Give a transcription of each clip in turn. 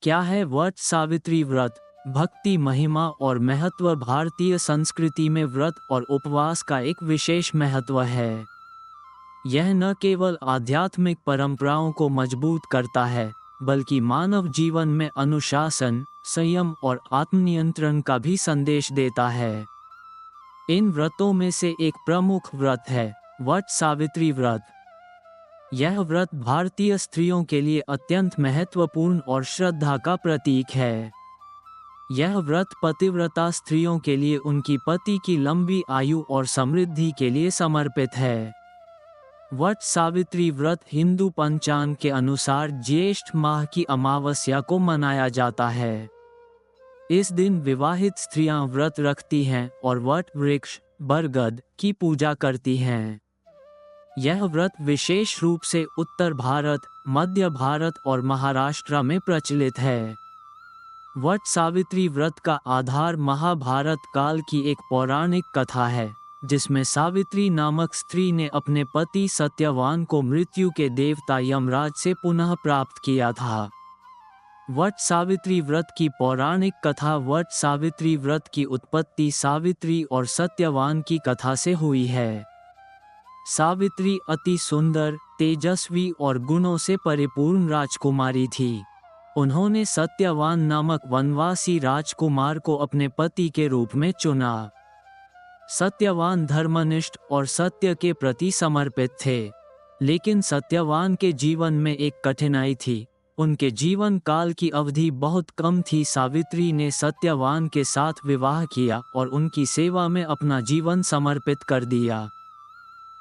क्या है वट सावित्री व्रत? भक्ति, महिमा और महत्व। भारतीय संस्कृति में व्रत और उपवास का एक विशेष महत्व है। यह न केवल आध्यात्मिक परंपराओं को मजबूत करता है, बल्कि मानव जीवन में अनुशासन, संयम और आत्मनियंत्रण का भी संदेश देता है। इन व्रतों में से एक प्रमुख व्रत है वट सावित्री व्रत। यह व्रत भारतीय स्त्रियों के लिए अत्यंत महत्वपूर्ण और श्रद्धा का प्रतीक है। यह व्रत पतिव्रता स्त्रियों के लिए उनकी पति की लंबी आयु और समृद्धि के लिए समर्पित है। वट सावित्री व्रत हिंदू पंचांग के अनुसार ज्येष्ठ माह की अमावस्या को मनाया जाता है। इस दिन विवाहित स्त्रियां व्रत रखती हैं और वट वृक्ष, बरगद की पूजा करती हैं। यह व्रत विशेष रूप से उत्तर भारत, मध्य भारत और महाराष्ट्र में प्रचलित है। वट सावित्री व्रत का आधार महाभारत काल की एक पौराणिक कथा है, जिसमें सावित्री नामक स्त्री ने अपने पति सत्यवान को मृत्यु के देवता यमराज से पुनः प्राप्त किया था। वट सावित्री व्रत की पौराणिक कथा। वट सावित्री व्रत की उत्पत्ति सावित्री और सत्यवान की कथा से हुई है। सावित्री अति सुंदर, तेजस्वी और गुणों से परिपूर्ण राजकुमारी थी। उन्होंने सत्यवान नामक वनवासी राजकुमार को अपने पति के रूप में चुना। सत्यवान धर्मनिष्ठ और सत्य के प्रति समर्पित थे, लेकिन सत्यवान के जीवन में एक कठिनाई थी। उनके जीवन काल की अवधि बहुत कम थी। सावित्री ने सत्यवान के साथ विवाह किया और उनकी सेवा में अपना जीवन समर्पित कर दिया।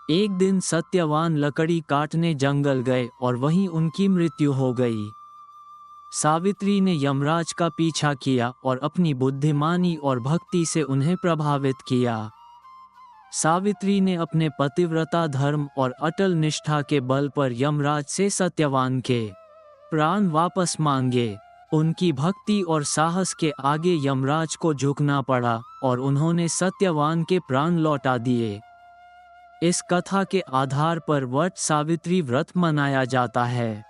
एक दिन सत्यवान लकड़ी काटने जंगल गए और वहीं उनकी मृत्यु हो गई। सावित्री ने यमराज का पीछा किया और अपनी बुद्धिमानी और भक्ति से उन्हें प्रभावित किया। सावित्री ने अपने पतिव्रता धर्म और अटल निष्ठा के बल पर यमराज से सत्यवान के प्राण वापस मांगे। उनकी भक्ति और साहस के आगे यमराज को झुकना पड़ा और उन्होंने सत्यवान के प्राण लौटा दिए। इस कथा के आधार पर वट सावित्री व्रत मनाया जाता है।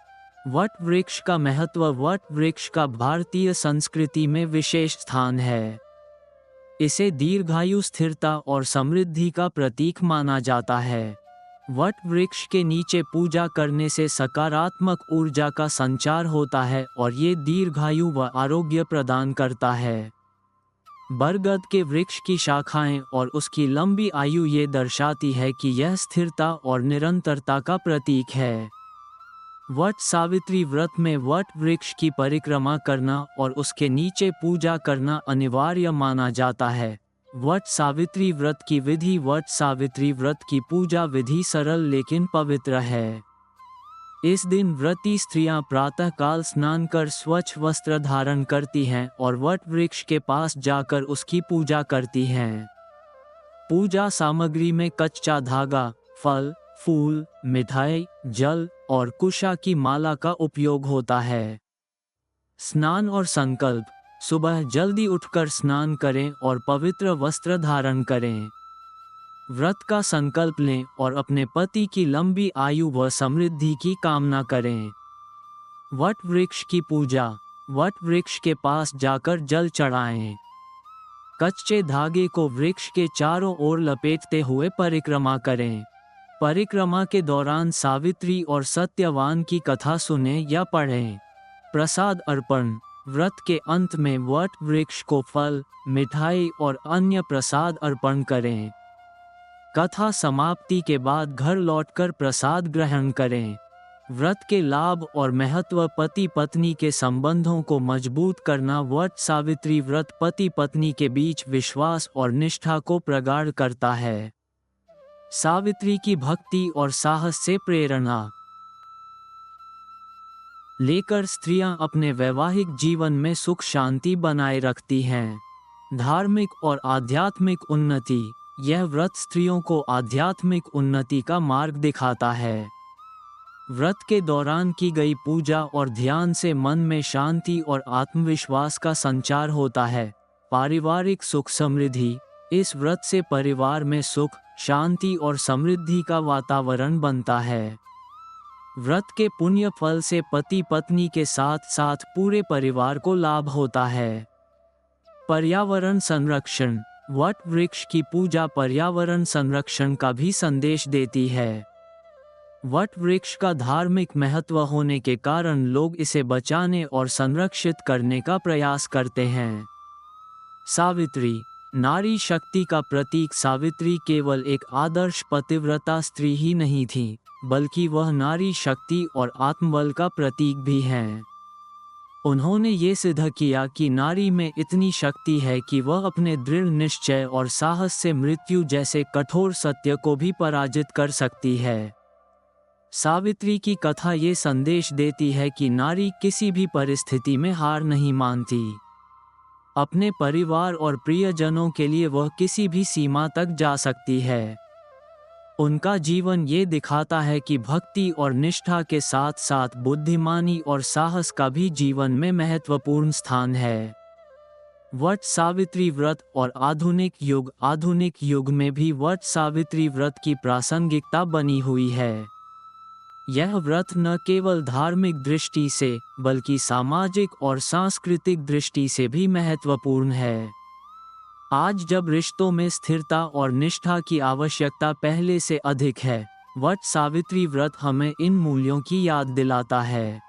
वट वृक्ष का महत्व। वट वृक्ष का भारतीय संस्कृति में विशेष स्थान है। इसे दीर्घायु, स्थिरता और समृद्धि का प्रतीक माना जाता है। वट वृक्ष के नीचे पूजा करने से सकारात्मक ऊर्जा का संचार होता है और ये दीर्घायु व आरोग्य प्रदान करता है। बरगद के वृक्ष की शाखाएं और उसकी लंबी आयु ये दर्शाती है कि यह स्थिरता और निरंतरता का प्रतीक है। वट सावित्री व्रत में वट वृक्ष की परिक्रमा करना और उसके नीचे पूजा करना अनिवार्य माना जाता है। वट सावित्री व्रत की विधि। वट सावित्री व्रत की पूजा विधि सरल लेकिन पवित्र है। इस दिन व्रती स्त्रियां प्रातःकाल स्नान कर स्वच्छ वस्त्र धारण करती हैं और वट वृक्ष के पास जाकर उसकी पूजा करती हैं। पूजा सामग्री में कच्चा धागा, फल, फूल, मिठाई, जल और कुशा की माला का उपयोग होता है। स्नान और संकल्प। सुबह जल्दी उठकर स्नान करें और पवित्र वस्त्र धारण करें। व्रत का संकल्प लें और अपने पति की लंबी आयु व समृद्धि की कामना करें। वट वृक्ष की पूजा। वट वृक्ष के पास जाकर जल चढ़ाएं। कच्चे धागे को वृक्ष के चारों ओर लपेटते हुए परिक्रमा करें। परिक्रमा के दौरान सावित्री और सत्यवान की कथा सुनें या पढ़ें। प्रसाद अर्पण। व्रत के अंत में वट वृक्ष को फल, मिठाई और अन्य प्रसाद अर्पण करें। कथा समाप्ति के बाद घर लौटकर प्रसाद ग्रहण करें। व्रत के लाभ और महत्व। पति पत्नी के संबंधों को मजबूत करना। वट सावित्री व्रत पति पत्नी के बीच विश्वास और निष्ठा को प्रगाढ़ करता है। सावित्री की भक्ति और साहस से प्रेरणा लेकर स्त्रियां अपने वैवाहिक जीवन में सुख शांति बनाए रखती हैं। धार्मिक और आध्यात्मिक उन्नति। यह व्रत स्त्रियों को आध्यात्मिक उन्नति का मार्ग दिखाता है। व्रत के दौरान की गई पूजा और ध्यान से मन में शांति और आत्मविश्वास का संचार होता है। पारिवारिक सुख समृद्धि। इस व्रत से परिवार में सुख, शांति और समृद्धि का वातावरण बनता है। व्रत के पुण्य फल से पति पत्नी के साथ साथ पूरे परिवार को लाभ होता है। पर्यावरण संरक्षण। वट वृक्ष की पूजा पर्यावरण संरक्षण का भी संदेश देती है। वट वृक्ष का धार्मिक महत्व होने के कारण लोग इसे बचाने और संरक्षित करने का प्रयास करते हैं। सावित्री। नारी शक्ति का प्रतीक सावित्री केवल एक आदर्श पतिव्रता स्त्री ही नहीं थी, बल्कि वह नारी शक्ति और आत्मबल का प्रतीक भी हैं। उन्होंने ये सिद्ध किया कि नारी में इतनी शक्ति है कि वह अपने दृढ़ निश्चय और साहस से मृत्यु जैसे कठोर सत्य को भी पराजित कर सकती है। सावित्री की कथा ये संदेश देती है कि नारी किसी भी परिस्थिति में हार नहीं मानती। अपने परिवार और प्रियजनों के लिए वह किसी भी सीमा तक जा सकती है। उनका जीवन ये दिखाता है कि भक्ति और निष्ठा के साथ साथ बुद्धिमानी और साहस का भी जीवन में महत्वपूर्ण स्थान है। वट सावित्री व्रत और आधुनिक युग में भी वट सावित्री व्रत की प्रासंगिकता बनी हुई है। यह व्रत न केवल धार्मिक दृष्टि से बल्कि सामाजिक और सांस्कृतिक दृष्टि से भी महत्वपूर्ण है। आज जब रिश्तों में स्थिरता और निष्ठा की आवश्यकता पहले से अधिक है, वट सावित्री व्रत हमें इन मूल्यों की याद दिलाता है।